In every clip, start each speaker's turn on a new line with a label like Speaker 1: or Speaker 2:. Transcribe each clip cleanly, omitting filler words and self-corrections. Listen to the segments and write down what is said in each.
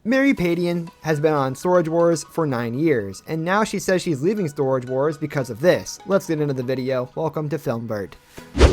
Speaker 1: Mary Padian has been on Storage Wars for 9 years, and now she says she's leaving Storage Wars because of this. Let's get into the video. Welcome to Film Vert.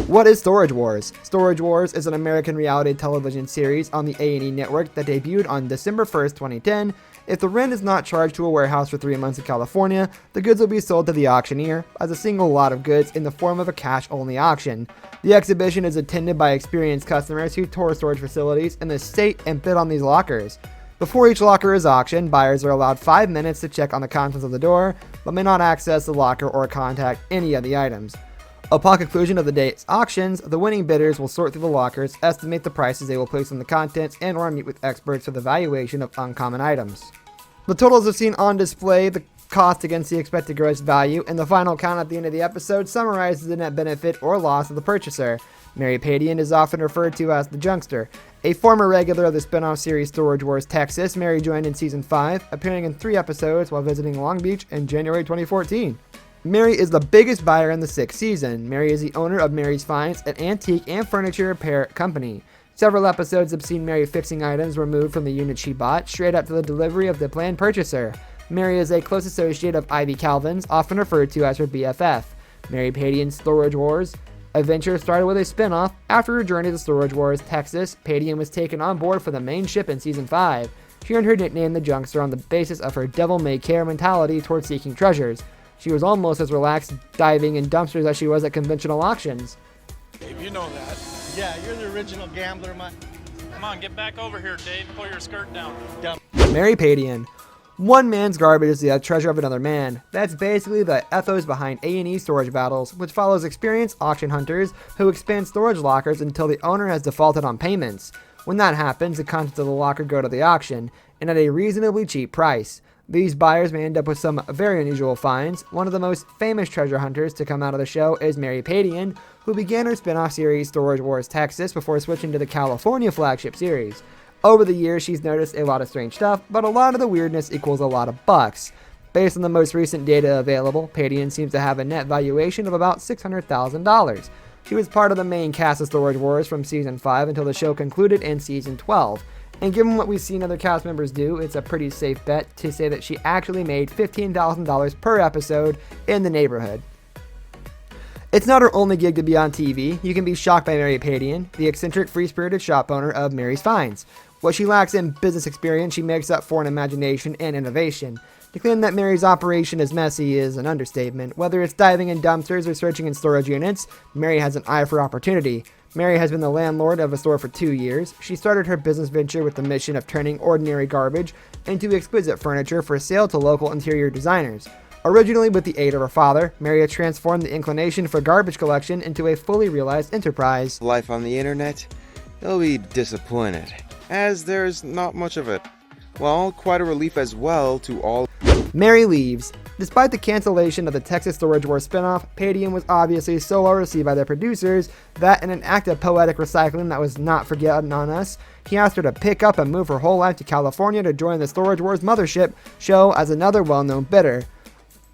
Speaker 1: What is Storage Wars? Storage Wars is an American reality television series on the A&E Network that debuted on December 1st, 2010. If the rent is not charged to a warehouse for 3 months in California, the goods will be sold to the auctioneer as a single lot of goods in the form of a cash-only auction. The exhibition is attended by experienced customers who tour storage facilities in the state and bid on these lockers. Before each locker is auctioned, buyers are allowed 5 minutes to check on the contents of the door, but may not access the locker or contact any of the items. Upon conclusion of the day's auctions, the winning bidders will sort through the lockers, estimate the prices they will place on the contents, and or meet with experts for the valuation of uncommon items. The totals are seen on display, the cost against the expected gross value, and the final count at the end of the episode summarizes the net benefit or loss of the purchaser. Mary Padian is often referred to as the Junkster. A former regular of the spin-off series Storage Wars Texas, Mary joined in Season 5, appearing in 3 episodes while visiting Long Beach in January 2014. Mary is the biggest buyer in the 6th season. Mary is the owner of Mary's Finds, an antique and furniture repair company. Several episodes have seen Mary fixing items removed from the unit she bought, straight up to the delivery of the planned purchaser. Mary is a close associate of Ivy Calvin's, often referred to as her BFF. Mary Padian's Storage Wars adventure started with a spin-off. After her journey to Storage Wars Texas, Padian was taken on board for the main ship in Season 5. She earned her nickname the Junkster on the basis of her devil-may-care mentality towards seeking treasures. She was almost as relaxed diving in dumpsters as she was at conventional auctions.
Speaker 2: Dave, you know that.
Speaker 3: Yeah, you're the original gambler, man.
Speaker 4: Come on, get back over here, Dave. Pull your skirt down.
Speaker 1: Mary Padian. One man's garbage is the treasure of another man. That's basically the ethos behind A&E storage battles, which follows experienced auction hunters who expand storage lockers until the owner has defaulted on payments. When that happens, the contents of the locker go to the auction, and at a reasonably cheap price. These buyers may end up with some very unusual finds. One of the most famous treasure hunters to come out of the show is Mary Padian, who began her spin-off series Storage Wars Texas before switching to the California flagship series. Over the years, she's noticed a lot of strange stuff, but a lot of the weirdness equals a lot of bucks. Based on the most recent data available, Padian seems to have a net valuation of about $600,000. She was part of the main cast of Storage Wars from Season 5 until the show concluded in Season 12. And given what we've seen other cast members do, it's a pretty safe bet to say that she actually made $15,000 per episode in the neighborhood. It's not her only gig to be on TV. You can be shocked by Mary Padian, the eccentric, free-spirited shop owner of Mary's Finds. What she lacks in business experience, she makes up for in imagination and innovation. To claim that Mary's operation is messy is an understatement. Whether it's diving in dumpsters or searching in storage units, Mary has an eye for opportunity. Mary has been the landlord of a store for 2 years. She started her business venture with the mission of turning ordinary garbage into exquisite furniture for sale to local interior designers. Originally with the aid of her father, Mary has transformed the inclination for garbage collection into a fully realized enterprise.
Speaker 5: Life on the internet, they'll be disappointed, as there's not much of it. Well, quite a relief as well to all.
Speaker 1: Mary leaves. Despite the cancellation of the Texas Storage Wars spinoff, Padian was obviously so well received by their producers that in an act of poetic recycling that was not forgotten on us, he asked her to pick up and move her whole life to California to join the Storage Wars mothership show as another well-known bidder.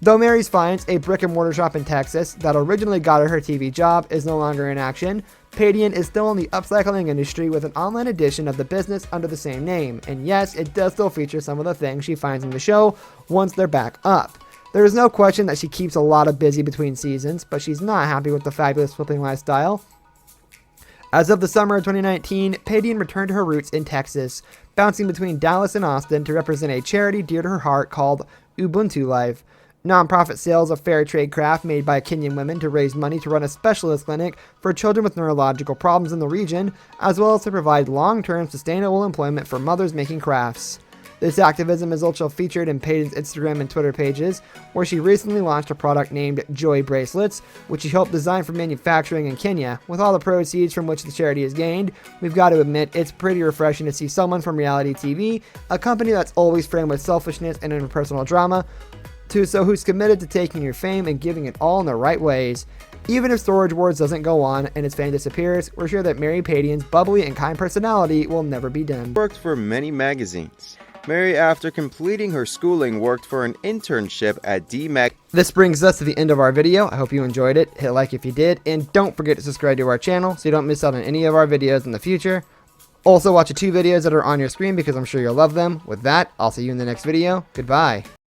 Speaker 1: Though Mary's Finds, a brick-and-mortar shop in Texas that originally got her TV job, is no longer in action, Padian is still in the upcycling industry with an online edition of the business under the same name, and yes, it does still feature some of the things she finds in the show once they're back up. There is no question that she keeps a lot of busy between seasons, but she's not happy with the fabulous flipping lifestyle. As of the summer of 2019, Padian returned to her roots in Texas, bouncing between Dallas and Austin to represent a charity dear to her heart called Ubuntu Life. Nonprofit sales of fair trade craft made by Kenyan women to raise money to run a specialist clinic for children with neurological problems in the region, as well as to provide long-term sustainable employment for mothers making crafts. This activism is also featured in Padian's Instagram and Twitter pages, where she recently launched a product named Joy Bracelets, which she helped design for manufacturing in Kenya. With all the proceeds from which the charity is gained, we've got to admit it's pretty refreshing to see someone from reality TV, a company that's always framed with selfishness and interpersonal drama, who's committed to taking your fame and giving it all in the right ways. Even if Storage Wars doesn't go on and its fame disappears, we're sure that Mary Padian's bubbly and kind personality will never be dimmed.
Speaker 5: Worked for many magazines. Mary, after completing her schooling, worked for an internship at D-Mac.
Speaker 1: This brings us to the end of our video. I hope you enjoyed it. Hit like if you did, and don't forget to subscribe to our channel so you don't miss out on any of our videos in the future. Also, watch the 2 videos that are on your screen because I'm sure you'll love them. With that, I'll see you in the next video. Goodbye.